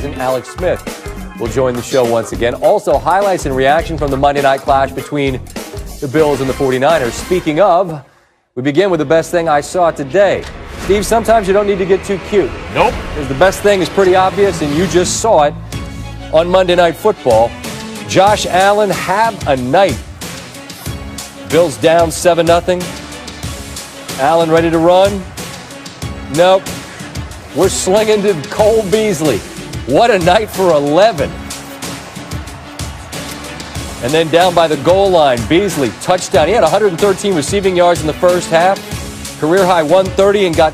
Alex Smith will join the show once again. Also, highlights and reaction from the Monday night clash between the Bills and the 49ers. Speaking of, we begin with the best thing I saw today. Steve, sometimes you don't need to get too cute. Nope. Because the best thing is pretty obvious, and you just saw it on Monday Night Football. Josh Allen, have a night. Bills down 7-0. Allen ready to run? Nope. We're slinging to Cole Beasley. What a night for 11. And then down by the goal line, Beasley, touchdown. He had 113 receiving yards in the first half. Career high 130 and got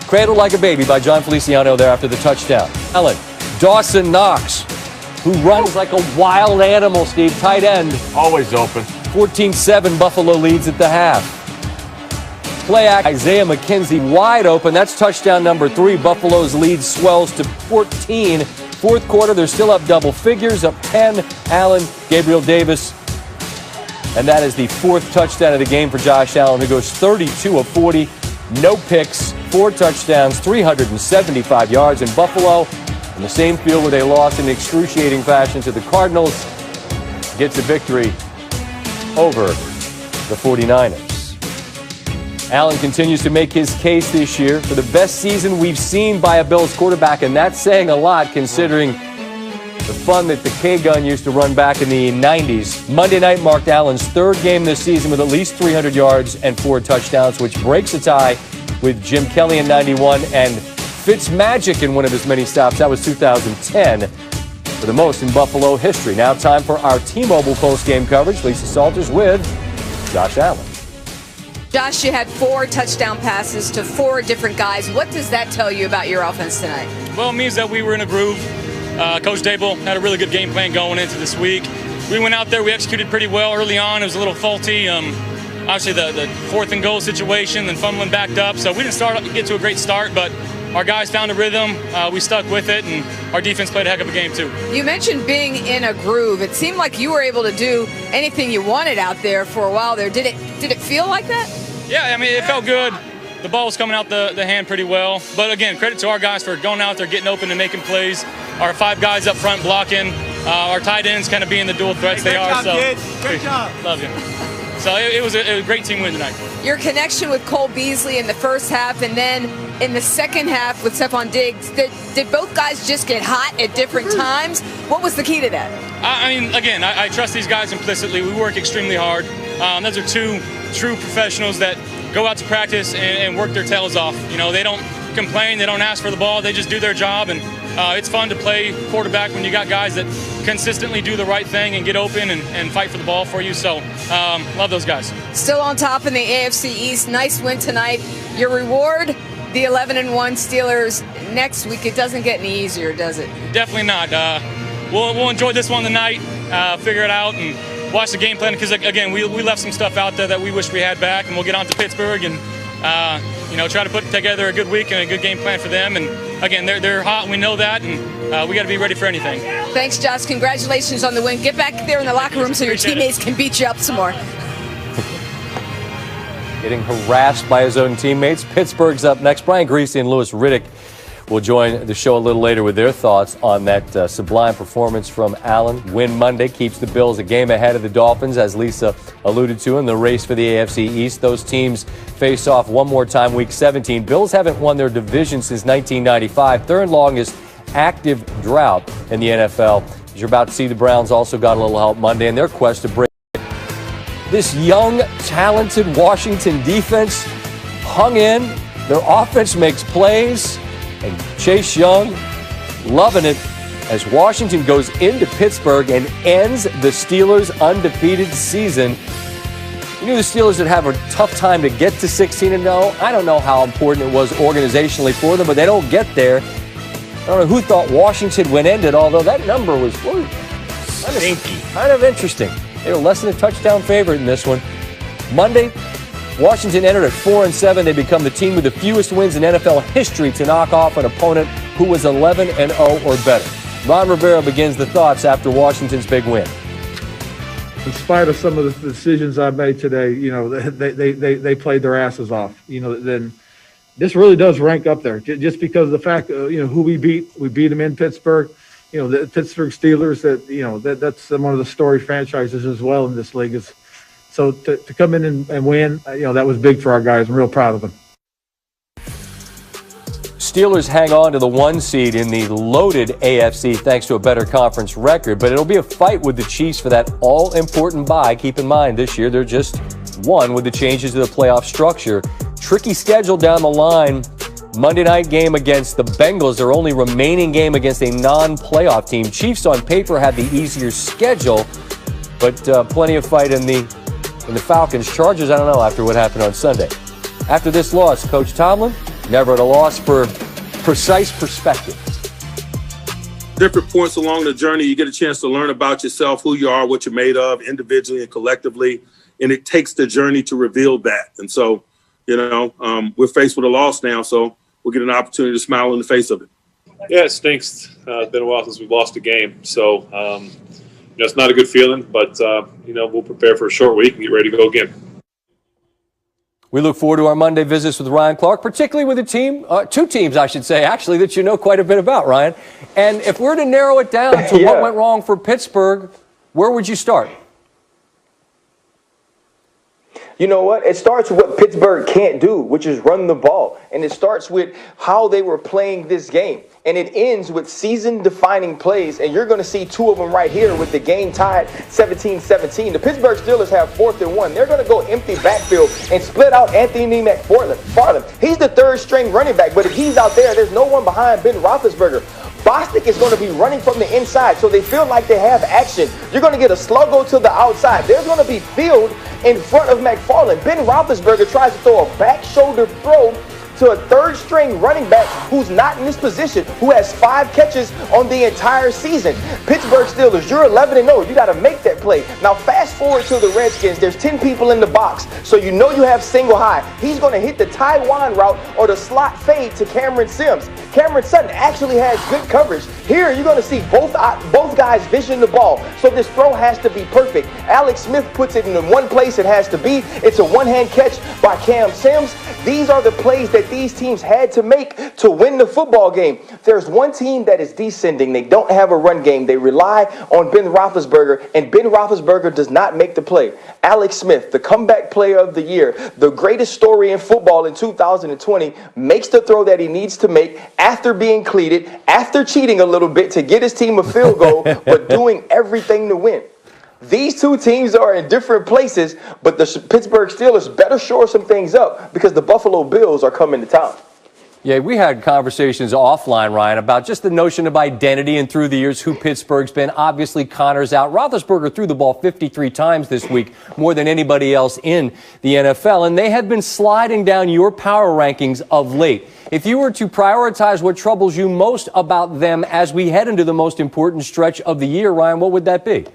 cradled like a baby by John Feliciano there after the touchdown. Allen, Dawson Knox, who runs like a wild animal, Steve, tight end. Always open. 14-7 Buffalo leads at the half. Play act, Isaiah McKenzie wide open. That's touchdown number 3. Buffalo's lead swells to 14. Fourth quarter, they're still up double figures, up 10. Allen, Gabriel Davis. And that is the 4th touchdown of the game for Josh Allen, who goes 32 of 40. No picks, 4 touchdowns, 375 yards. In Buffalo, in the same field where they lost in excruciating fashion to the Cardinals, gets a victory over the 49ers. Allen continues to make his case this year for the best season we've seen by a Bills quarterback, and that's saying a lot considering the fun that the K-Gun used to run back in the 90s. Monday night marked Allen's 3rd game this season with at least 300 yards and 4 touchdowns, which breaks a tie with Jim Kelly in 91 and Fitzmagic in one of his many stops. That was 2010 for the most in Buffalo history. Now time for our T-Mobile post-game coverage. Lisa Salters with Josh Allen. Josh, you had 4 touchdown passes to 4 different guys. What does that tell you about your offense tonight? Well, it means that we were in a groove. Coach Dable had a really good game plan going into this week. We went out there, we executed pretty well early on. It was a little faulty. Obviously, the 4th and goal situation, then fumbling backed up. So we didn't get to a great start, but our guys found a rhythm. We stuck with it, and our defense played a heck of a game, too. You mentioned being in a groove. It seemed like you were able to do anything you wanted out there for a while there. Did it feel like that? Yeah, I mean, it felt good. The ball was coming out the hand pretty well. But, again, credit to our guys for going out there, getting open and making plays. Our 5 guys up front blocking. Our tight ends kind of being the dual threats they are. Great job. Love you. So it was a great team win tonight. Your connection with Cole Beasley in the first half and then in the second half with Stephon Diggs, did both guys just get hot at different times? What was the key to that? I mean, again, I trust these guys implicitly. We work extremely hard. Those are 2 true professionals that go out to practice and work their tails off. You know, they don't complain, they don't ask for the ball, they just do their job, and it's fun to play quarterback when you got guys that consistently do the right thing and get open and fight for the ball for you. So, love those guys. Still on top in the AFC East. Nice win tonight. Your reward, the 11-1 Steelers. Next week, it doesn't get any easier, does it? Definitely not. We'll enjoy this one tonight, figure it out, and watch the game plan, because, again, we left some stuff out there that we wish we had back, and we'll get on to Pittsburgh and, try to put together a good week and a good game plan for them. And, again, they're hot, we know that, and we got to be ready for anything. Thanks, Josh. Congratulations on the win. Get back there in the locker room so your teammates can beat you up some more. Getting harassed by his own teammates. Pittsburgh's up next. Brian Greasy and Louis Riddick will join the show a little later with their thoughts on that sublime performance from Allen. Win Monday keeps the Bills a game ahead of the Dolphins, as Lisa alluded to, in the race for the AFC East. Those teams face off one more time Week 17. Bills haven't won their division since 1995, 3rd longest active drought in the NFL. As you're about to see, the Browns also got a little help Monday in their quest to break. This young, talented Washington defense hung in. Their offense makes plays. And Chase Young loving it as Washington goes into Pittsburgh and ends the Steelers' undefeated season. You knew the Steelers would have a tough time to get to 16-0. I don't know how important it was organizationally for them, but they don't get there. I don't know who thought Washington would end it, although that number was kind of interesting. They were less than a touchdown favorite in this one. Monday, Washington entered at 4-7. They become the team with the fewest wins in NFL history to knock off an opponent who was 11-0 or better. Ron Rivera begins the thoughts after Washington's big win. In spite of some of the decisions I made today, they played their asses off. Then this really does rank up there just because of the fact, who we beat. We beat them in Pittsburgh. The Pittsburgh Steelers. That's one of the storied franchises as well in this league. So to come in and win, that was big for our guys. I'm real proud of them. Steelers hang on to the 1 seed in the loaded AFC thanks to a better conference record, but it'll be a fight with the Chiefs for that all-important bye. Keep in mind, this year they're just one with the changes to the playoff structure. Tricky schedule down the line. Monday night game against the Bengals, their only remaining game against a non-playoff team. Chiefs on paper have the easier schedule, but plenty of fight in the Falcons. Chargers, I don't know after what happened on Sunday. After this loss, Coach Tomlin, never at a loss for precise perspective. Different points along the journey, you get a chance to learn about yourself, who you are, what you're made of, individually and collectively. And it takes the journey to reveal that. And so, we're faced with a loss now, so we'll get an opportunity to smile in the face of it. Yeah, it stinks. It's been a while since we've lost a game. So, it's not a good feeling, but, we'll prepare for a short week and get ready to go again. We look forward to our Monday visits with Ryan Clark, particularly with a team, 2 teams, I should say, actually, that you know quite a bit about, Ryan. And if we're to narrow it down to what went wrong for Pittsburgh, where would you start? You know what? It starts with what Pittsburgh can't do, which is run the ball. And it starts with how they were playing this game. And it ends with season-defining plays. And you're going to see 2 of them right here with the game tied 17-17. The Pittsburgh Steelers have 4th and 1. They're going to go empty backfield and split out Anthony McFarland. He's the 3rd-string running back. But if he's out there, there's no one behind Ben Roethlisberger. Bostic is going to be running from the inside, so they feel like they have action. You're going to get a sluggo to the outside. There's going to be field in front of McFarland. Ben Roethlisberger tries to throw a back shoulder throw to a 3rd-string running back who's not in this position, who has 5 catches on the entire season. Pittsburgh Steelers, you're 11-0. You got to make that play. Now, fast forward to the Redskins. There's 10 people in the box, so you know you have single high. He's going to hit the Taiwan route or the slot fade to Cameron Sims. Cameron Sutton actually has good coverage. Here, you're going to see both guys vision the ball, so this throw has to be perfect. Alex Smith puts it in the one place it has to be. It's a one-hand catch by Cam Sims. These are the plays that these teams had to make to win the football game. There's one team that is descending. They don't have a run game. They rely on Ben Roethlisberger, and Ben Roethlisberger does not make the play. Alex Smith, the comeback player of the year, the greatest story in football in 2020, makes the throw that he needs to make after being cleated, after cheating a little bit to get his team a field goal, but doing everything to win. These 2 teams are in different places, but the Pittsburgh Steelers better shore some things up because the Buffalo Bills are coming to town. Yeah, we had conversations offline, Ryan, about just the notion of identity and through the years who Pittsburgh's been. Obviously, Connor's out. Roethlisberger threw the ball 53 times this week, more than anybody else in the NFL, and they have been sliding down your power rankings of late. If you were to prioritize what troubles you most about them as we head into the most important stretch of the year, Ryan, what would that be?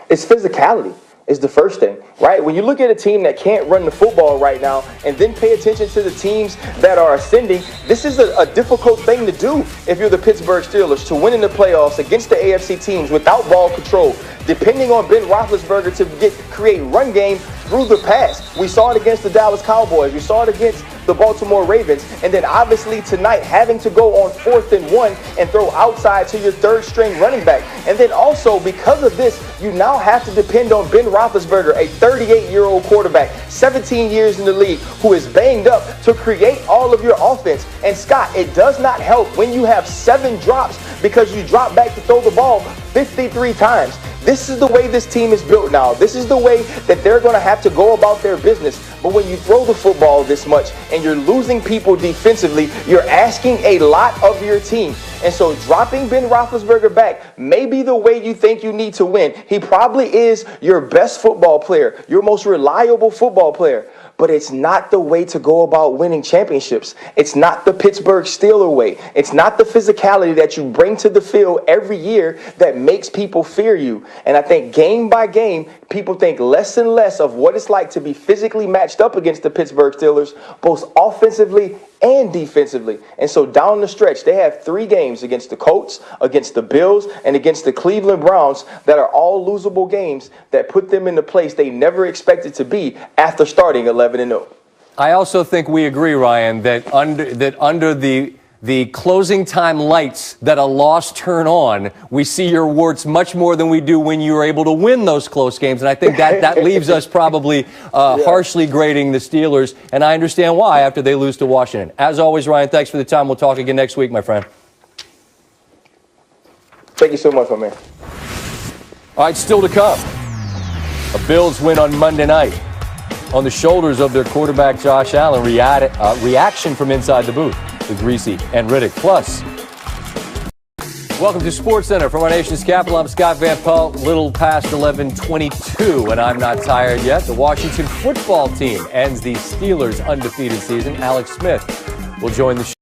It's physicality is the first thing, right? When you look at a team that can't run the football right now and then pay attention to the teams that are ascending, this is a difficult thing to do if you're the Pittsburgh Steelers, to win in the playoffs against the AFC teams without ball control, depending on Ben Roethlisberger to create run game through the pass. We saw it against the Dallas Cowboys. We saw it against the Baltimore Ravens. And then obviously tonight having to go on 4th and 1 and throw outside to your 3rd-string running back. And then also because of this, you now have to depend on Ben Roethlisberger, a 38-year-old quarterback, 17 years in the league, who is banged up to create all of your offense. And Scott, it does not help when you have 7 drops because you drop back to throw the ball 53 times. This is the way this team is built now. This is the way that they're going to have to go about their business. But when you throw the football this much and you're losing people defensively, you're asking a lot of your team. And so dropping Ben Roethlisberger back may be the way you think you need to win. He probably is your best football player, your most reliable football player. But it's not the way to go about winning championships. It's not the Pittsburgh Steelers way. It's not the physicality that you bring to the field every year that makes people fear you. And I think game by game, people think less and less of what it's like to be physically matched up against the Pittsburgh Steelers, both offensively and defensively. And so down the stretch, they have 3 games against the Colts, against the Bills, and against the Cleveland Browns that are all losable games that put them in the place they never expected to be after starting 11-0. I also think we agree, Ryan, that under the closing time lights that a loss turn on, we see your warts much more than we do when you are able to win those close games. And I think that leaves us probably harshly grading the Steelers. And I understand why after they lose to Washington. As always, Ryan, thanks for the time. We'll talk again next week, my friend. Thank you so much, my man. All right, still to come. A Bills win on Monday night. On the shoulders of their quarterback, Josh Allen, reaction from inside the booth with Greasy and Riddick. Plus, welcome to SportsCenter from our nation's capital. I'm Scott Van Pelt, little past 11:22, and I'm not tired yet. The Washington football team ends the Steelers' undefeated season. Alex Smith will join the show.